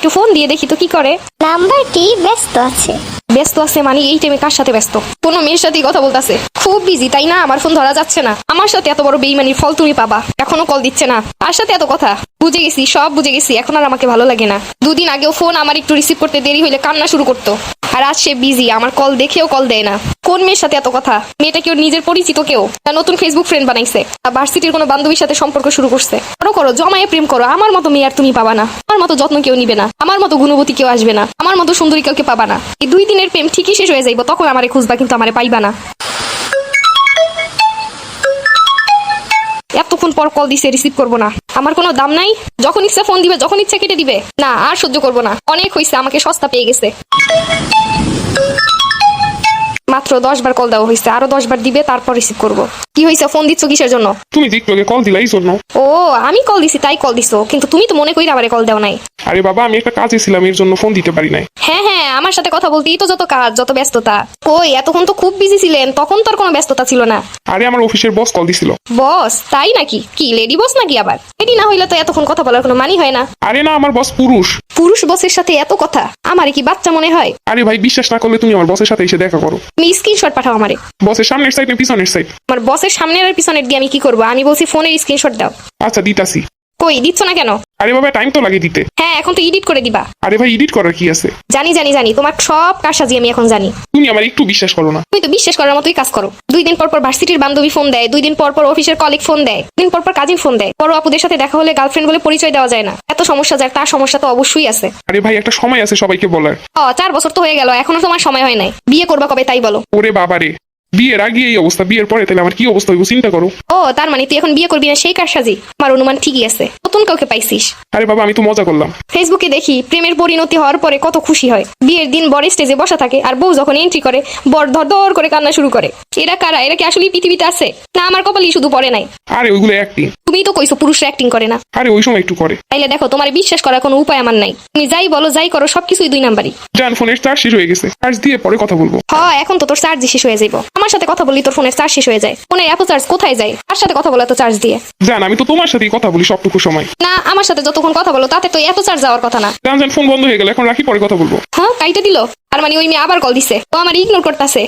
একটু ফোন দিয়ে দেখি তো কি করে। নাম্বারটি ব্যস্ত আছে। ব্যস্ত আছে মানে এই টাইমে কার সাথে ব্যস্ত? কোনো মেয়ের সাথেই কথা বলতেছে, খুব বিজি তাই না? আমার ফোন ধরা যাচ্ছে না। আমার সাথে এত বড় বেইমানির ফল তুমি পাবা। এখনো কল দিচ্ছে না, তার সাথে এত কথা। বুঝে গেছি, সব বুঝে গেছি, এখন আর আমাকে ভালো লাগে না। দুদিন আগেও ফোন আমার একটু রিসিভ করতে দেরি হইলে কান্না শুরু করতো, আর আজ সে বিজি, আমার কল দেখেও কল দেয় না। কোন মেয়ের সাথে এত কথা? মেয়েটা কেউ নিজের পরিচিত কেউ, না নতুন ফেসবুক ফ্রেন্ড বানাইছে, ভার্সিটির কোনো বান্ধবীর সাথে সম্পর্ক শুরু করছে? করো করো, জমায়ে প্রেম করো। আমার মতো মেয়ে আর তুমি পাবা না, আমার মতো যত্ন কেউ নিবে না, আমার মতো গুণবতী কেউ আসবে না, আমার মতো সুন্দরী কাউকে পাবা না। এই 2 দিনের প্রেম ঠিকই শেষ হয়ে যাইব, তখন আমারে খুঁজবা, কিন্তু আমারে পাইবা না। এতক্ষণ পর কল দিছে, রিসিভ করবো না? আমার কোনো দাম নাই? যখন ইচ্ছা ফোন দিবে, যখন ইচ্ছা কেটে দিবে। না, আর সহ্য করবো না, অনেক হয়েছে, আমাকে সস্তা পেয়ে গেছে। মাত্র 10 বার কল দেওয়া হয়েছে, আরো 10 বার দিবে, তারপর রিসিভ করবো। কি হয়েছে, ফোন দিচ্ছ কিসের জন্য? তুমি যে একটু আগে কল দিলা এই জন্য। ও, আমি কল দিছি তাই কল দিছো, কিন্তু তুমি তো মনে করি আমারে কল দেও নাই। আরে বাবা, আমি একটা কাজে ছিলাম, এর জন্য ফোন দিতে পারি নাই। হ্যাঁ হ্যাঁ, আমার সাথে কথা বলতেই তো যত কাজ, যত ব্যস্ততা। ওই এতক্ষণ তো খুব বিজি ছিলেন, তখন তো আর কোনো ব্যস্ততা ছিল না। আরে আমার অফিসের বস কল দিছিল। বস? তাই নাকি? কি লেডি বস নাকি আবার? লেডি না হইলে তো এতক্ষণ কথা বলার কোনো মানি হয় না। আরে না, আমার বস পুরুষ। পুরুষ বসের সাথে এত কথা? আমারে কি বাচ্চা মনে হয়? আরে ভাই, বিশ্বাস না করলে তুমি আমার বসের সাথে এসে দেখা করো। তুমি স্ক্রিনশট পাঠাও আমারে। বসের সামনের সাইড না পিছনের সাইড? আমার বসের সামনের আর পিছনের দিয়ে আমি কি করবো? আমি বলছি ফোনের স্ক্রিনশট দাও। আচ্ছা দিতাছি। কই দিচ্ছ না কেন? আরে বাবা, টাইম তো লাগে দিতে। হ্যাঁ, এখন তো এডিট করে দিবা। আরে ভাই, এডিট করার কি আছে? জানি জানি জানি, তোমার সব কারসাজি আমি এখন জানি। তুমি আমার একটু বিশ্বাস করো না। তুমি তো বিশ্বাস করার মতোই কাজ করো। 2 দিন পর পর ভার্সিটির বান্ধবী ফোন দেয়, 2 দিন পর পর অফিসের কলিগ ফোন দেয়, 2 দিন পর পর কাজিন ফোন দেয়। বড় আপুদের সাথে দেখা হলে গার্লফ্রেন্ড বলে পরিচয় দেওয়া যায় না। এত সমস্যা যার, তার সমস্যা তো অবশ্যই আছে। আরে ভাই, একটা সময় আছে সবাইকে বলার। 4 বছর তো হয়ে গেল, এখনো তোমার সময় হয় নাই। বিয়ে করবা কবে তাই বলো? ওরে বাবা রে, বিয়ের আগে এই অবস্থা, বিয়ের পরে তাহলে আমার কি অবস্থা হইব চিন্তা করো। ও, তার মানে তুই এখন বিয়ে করবি না সেই কারসাজি? আমার অনুমান ঠিকই আছে, নতুন কাউকে পাইছিস। আরে বাবা, আমি তো মজা করলাম। ফেসবুকে দেখি প্রেমের পরিণতি হওয়ার পরে কত খুশি হয়। বিয়ের দিন বর স্টেজে বসা থাকে, আর বউ যখন এন্ট্রি করে বর ধর ধর করে কান্না শুরু করে। এরা কারা? এরা কি আসলে পৃথিবীতে আছে, না আমার কপালই শুধু পড়ে নাই? আরে ওইগুলো অ্যাক্টিং। তুমিই তো কইছো পুরুষরা অ্যাক্টিং করে না। আরে ওই সময় একটু করে। তাইলে দেখো, তোমার বিশ্বাস করার কোনো উপায় আমার নাই। তুমি যাই বলো যাই করো, সবকিছুই 2 নাম্বারই। জান, ফোনের চার্জ শেষ হয়ে গেছে, চার্জ দিয়ে পরে কথা বলবো। এখন তো তোর চার্জ শেষ হয়ে যাইব। আমার সাথে কথা বললি তোর ফোনের চার্জ শেষ হয়ে যায়। ফোনের এত চার্জ কোথায় যায়? আর সাথে কথা বলা তো চার্জ দিয়ে। জান, আমি তো তোমার সাথেই কথা বলি সবটুকু সময়। না, আমার সাথে যতক্ষণ কথা বলো তাতে তো এত চার্জ যাওয়ার কথা না। জান জান, ফোন বন্ধ হয়ে গেল, এখন রাখি, পরে কথা বলবো। হ্যাঁ, কাইটা দিল। আর মানে ওই মেয়ে আবার কল দিছে, তো আমার ইগনোর করতেছে।